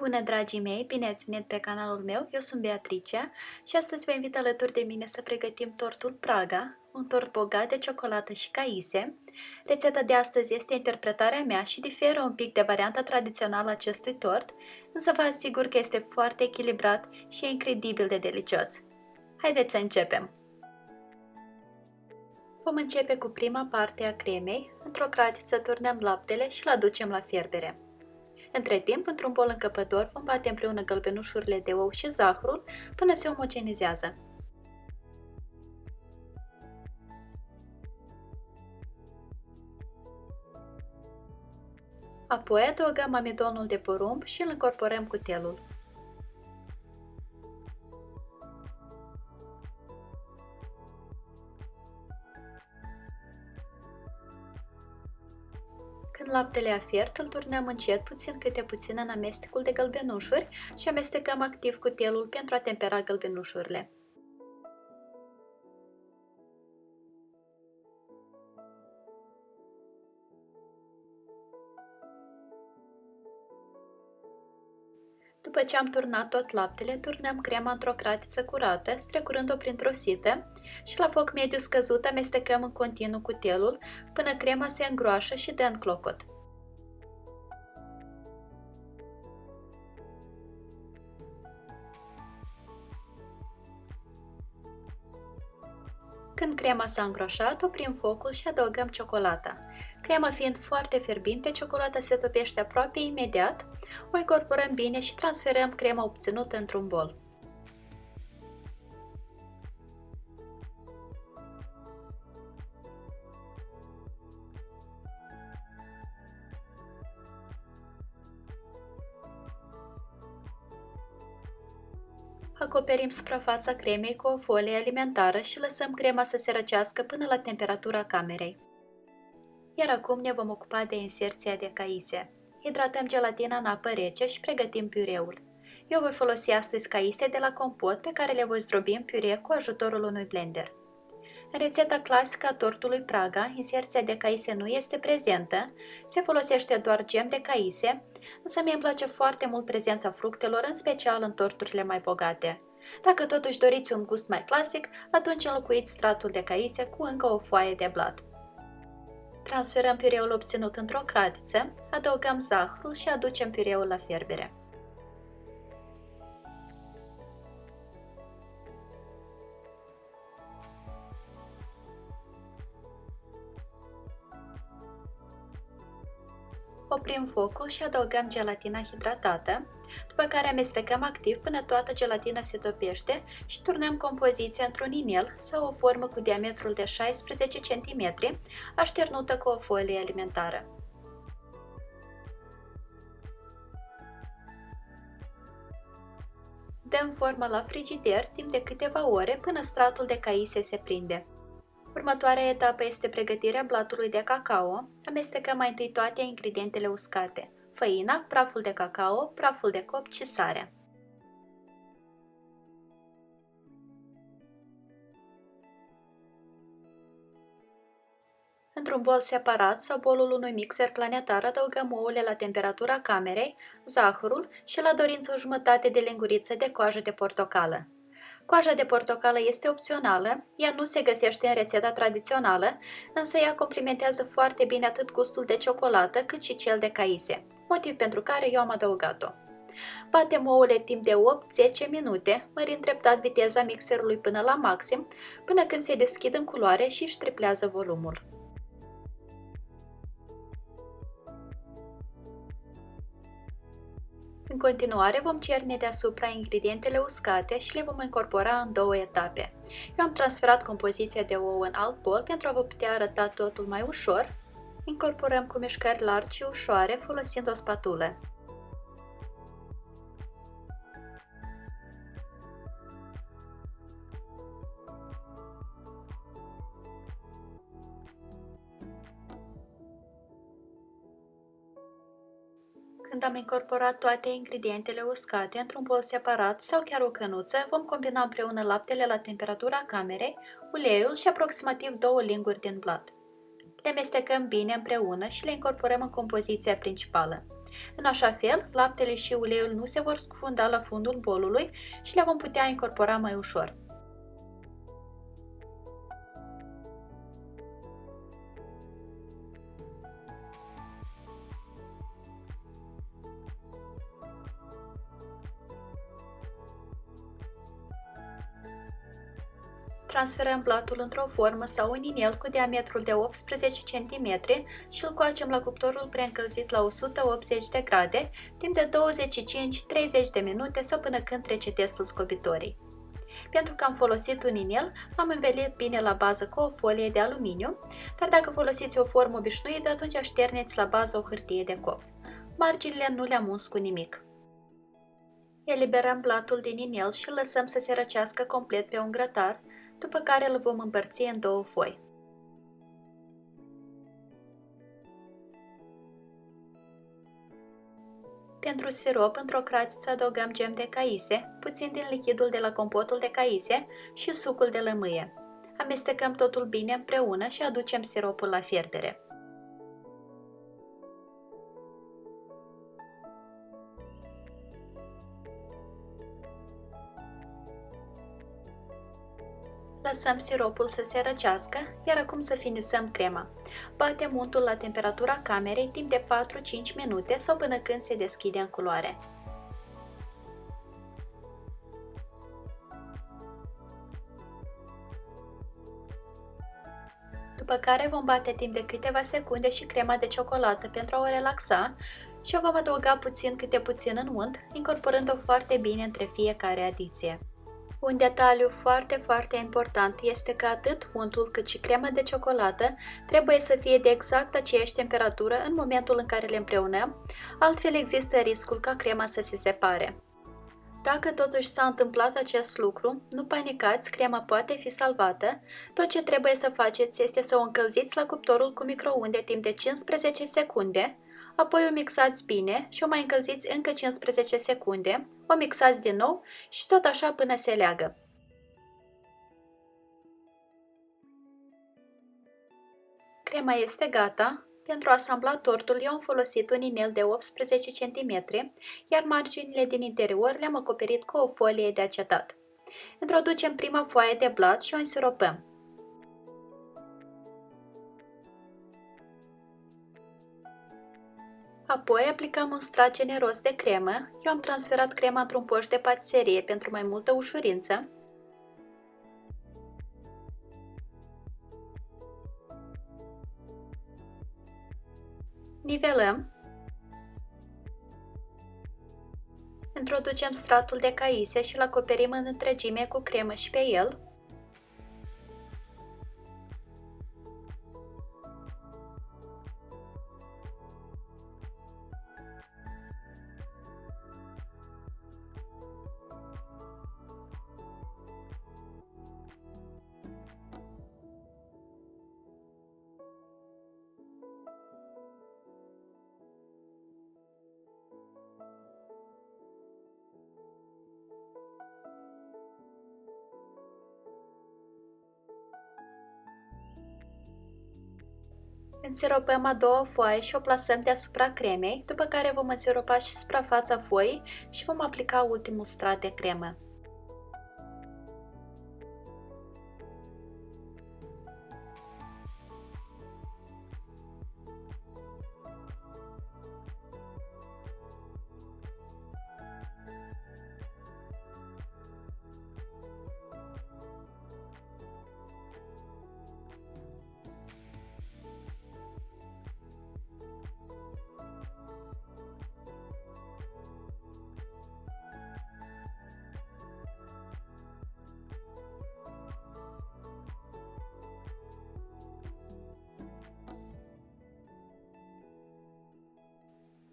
Bună, dragii mei! Bine ați venit pe canalul meu, eu sunt Beatrice și astăzi vă invit alături de mine să pregătim tortul Praga, un tort bogat de ciocolată și caise. Rețeta de astăzi este interpretarea mea și diferă un pic de varianta tradițională a acestui tort, însă vă asigur că este foarte echilibrat și e incredibil de delicios. Haideți să începem! Vom începe cu prima parte a cremei. Într-o cratiță turnăm laptele și îl aducem la fierbere. Între timp, într-un bol încăpător, vom bate împreună gălbenușurile de ou și zahărul până se omogenizează. Apoi adăugăm amidonul de porumb și îl încorporăm cu telul. Când laptele a fiert, îl turnăm încet puțin câte puțin în amestecul de gălbenușuri și amestecăm activ cu telul pentru a tempera gălbenușurile. După ce am turnat tot laptele, turnăm crema într-o cratiță curată, strecurând-o printr-o sită și la foc mediu scăzut amestecăm în continuu cu telul până crema se îngroașă și dă în clocot. Când crema s-a îngroșat, oprim focul și adăugăm ciocolata. Crema fiind foarte fierbinte, ciocolata se topește aproape imediat, o incorporăm bine și transferăm crema obținută într-un bol. Acoperim suprafața cremei cu o folie alimentară și lăsăm crema să se răcească până la temperatura camerei. Iar acum ne vom ocupa de inserția de caise. Hidratăm gelatina în apă rece și pregătim piureul. Eu voi folosi astăzi caise de la compot pe care le voi zdrobi în piure cu ajutorul unui blender. În rețeta clasică a tortului Praga, inserția de caise nu este prezentă, se folosește doar gem de caise, însă mie îmi place foarte mult prezența fructelor, în special în torturile mai bogate. Dacă totuși doriți un gust mai clasic, atunci înlocuiți stratul de caise cu încă o foaie de blat. Transferăm piureul obținut într-o cratiță, adăugăm zahărul și aducem piureul la fierbere. Oprim focul și adăugăm gelatina hidratată, după care amestecăm activ până toată gelatina se topește și turnăm compoziția într-un inel sau o formă cu diametrul de 16 cm, așternută cu o folie alimentară. Dăm forma la frigider timp de câteva ore până stratul de caise se prinde. Următoarea etapă este pregătirea blatului de cacao. Amestecăm mai întâi toate ingredientele uscate: făina, praful de cacao, praful de copt și sarea. Într-un bol separat sau bolul unui mixer planetar adăugăm ouăle la temperatura camerei, zahărul și la dorință o jumătate de linguriță de coajă de portocală. Coaja de portocală este opțională, ea nu se găsește în rețeta tradițională, însă ea complimentează foarte bine atât gustul de ciocolată cât și cel de caise, motiv pentru care eu am adăugat-o. Batem ouăle timp de 8-10 minute, mărind treptat viteza mixerului până la maxim, până când se deschid în culoare și își triplează volumul. În continuare vom cerne deasupra ingredientele uscate și le vom incorpora în două etape. Eu am transferat compoziția de ou în alt bol pentru a vă putea arăta totul mai ușor. Incorporăm cu mișcări largi și ușoare folosind o spatulă. Când am incorporat toate ingredientele uscate într-un bol separat sau chiar o cănuță, vom combina împreună laptele la temperatura camerei, uleiul și aproximativ 2 linguri din blat. Le amestecăm bine împreună și le incorporăm în compoziția principală. În așa fel, laptele și uleiul nu se vor scufunda la fundul bolului și le vom putea incorpora mai ușor. Transferăm blatul într-o formă sau un inel cu diametrul de 18 cm și îl coacem la cuptorul preîncălzit la 180 de grade timp de 25-30 de minute sau până când trece testul scobitorii. Pentru că am folosit un inel, l-am învelit bine la bază cu o folie de aluminiu, dar dacă folosiți o formă obișnuită, atunci așterneți la bază o hârtie de copt. Marginile nu le-am uns cu nimic. Eliberăm blatul din inel și îl lăsăm să se răcească complet pe un grătar, după care îl vom împărți în două foi. Pentru sirop, într-o cratiță adăugăm gem de caise, puțin din lichidul de la compotul de caise și sucul de lămâie. Amestecăm totul bine împreună și aducem siropul la fierdere. Lăsăm siropul să se răcească, iar acum să finisăm crema. Batem untul la temperatura camerei timp de 4-5 minute sau până când se deschide în culoare. După care vom bate timp de câteva secunde și crema de ciocolată pentru a o relaxa și o vom adăuga puțin câte puțin în unt, incorporând-o foarte bine între fiecare adiție. Un detaliu foarte important este că atât untul cât și crema de ciocolată trebuie să fie de exact aceeași temperatură în momentul în care le împreunăm, altfel există riscul ca crema să se separe. Dacă totuși s-a întâmplat acest lucru, nu panicați, crema poate fi salvată. Tot ce trebuie să faceți este să o încălziți la cuptorul cu microunde timp de 15 secunde, apoi o mixați bine și o mai încălziți încă 15 secunde, o mixați din nou și tot așa până se leagă. Crema este gata. Pentru a asambla tortul, eu am folosit un inel de 18 cm, iar marginile din interior le-am acoperit cu o folie de acetat. Introducem prima foaie de blat și o însiropăm. Apoi aplicăm un strat generos de cremă. Eu am transferat crema într-un poș de patiserie pentru mai multă ușurință. Nivelăm. Introducem stratul de caise și îl acoperim în întregime cu cremă și pe el. Însiropăm a doua foaie și o plasăm deasupra cremei, după care vom însiropa și suprafața foii și vom aplica ultimul strat de cremă.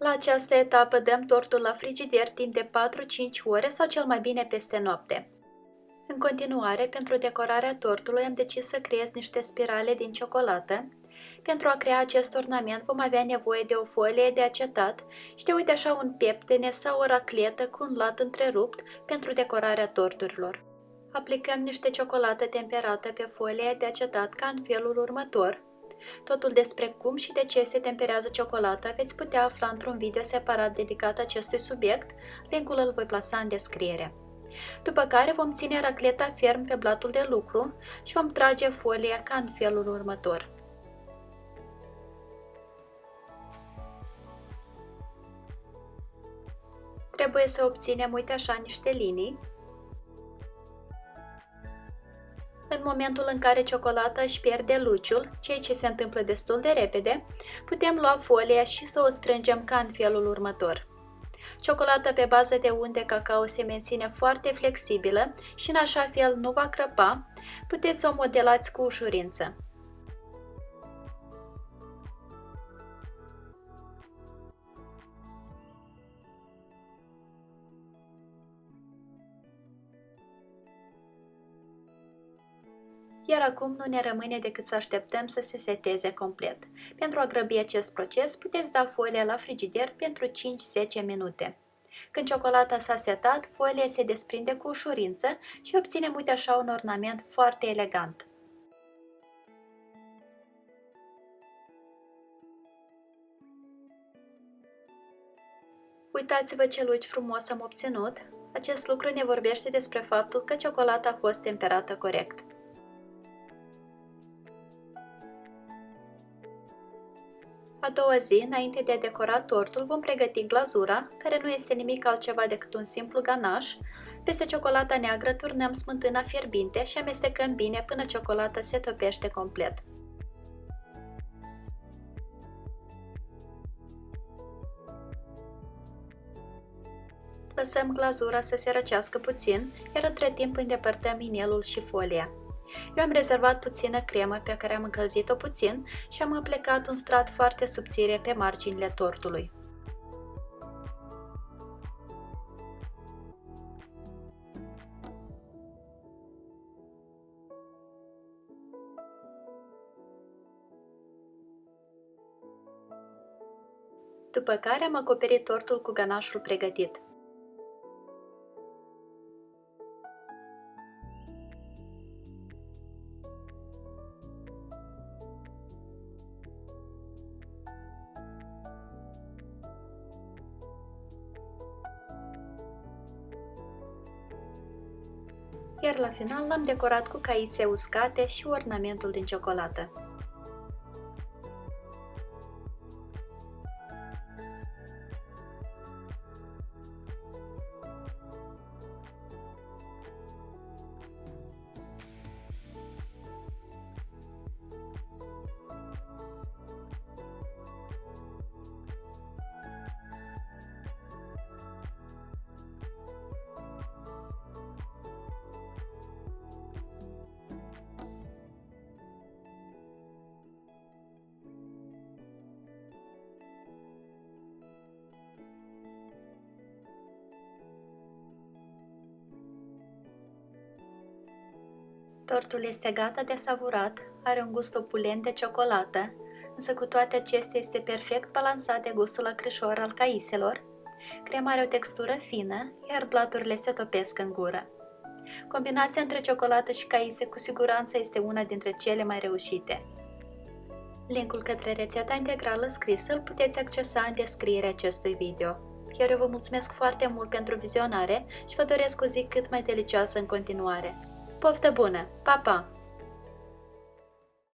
La această etapă dăm tortul la frigider timp de 4-5 ore sau cel mai bine peste noapte. În continuare, pentru decorarea tortului am decis să creez niște spirale din ciocolată. Pentru a crea acest ornament vom avea nevoie de o folie de acetat și de uite așa un peptene sau o racletă cu un lat întrerupt pentru decorarea torturilor. Aplicăm niște ciocolată temperată pe folia de acetat ca în felul următor. Totul despre cum și de ce se temperează ciocolata veți putea afla într-un video separat dedicat acestui subiect, linkul îl voi plasa în descriere. După care vom ține racleta ferm pe blatul de lucru și vom trage folia ca în felul următor. Trebuie să obținem, uite așa, niște linii. În momentul în care ciocolata își pierde luciul, ceea ce se întâmplă destul de repede, putem lua folia și să o strângem ca în felul următor. Ciocolata pe bază de unt de cacao se menține foarte flexibilă și în așa fel nu va crăpa, puteți să o modelați cu ușurință. Iar acum nu ne rămâne decât să așteptăm să se seteze complet. Pentru a grăbi acest proces, puteți da folia la frigider pentru 5-10 minute. Când ciocolata s-a setat, folia se desprinde cu ușurință și obținem, uite așa, un ornament foarte elegant. Uitați-vă ce luci frumos am obținut! Acest lucru ne vorbește despre faptul că ciocolata a fost temperată corect. A doua zi, înainte de a decora tortul, vom pregăti glazura, care nu este nimic altceva decât un simplu ganaș. Peste ciocolata neagră turnăm smântâna fierbinte și amestecăm bine până ciocolata se topește complet. Lăsăm glazura să se răcească puțin, iar între timp îndepărtăm inelul și folia. Eu am rezervat puțină cremă pe care am încălzit-o puțin și am aplicat un strat foarte subțire pe marginile tortului. După care am acoperit tortul cu ganașul pregătit. Iar la final l-am decorat cu caise uscate și ornamentul din ciocolată. Tortul este gata de savurat, are un gust opulent de ciocolată, însă cu toate acestea este perfect balansat de gustul acrișor al caiselor. Crema are o textură fină, iar blaturile se topesc în gură. Combinația între ciocolată și caise cu siguranță este una dintre cele mai reușite. Linkul către rețeta integrală scrisă îl puteți accesa în descrierea acestui video. Iar eu vă mulțumesc foarte mult pentru vizionare și vă doresc o zi cât mai delicioasă în continuare. Poftă bună! Pa, pa!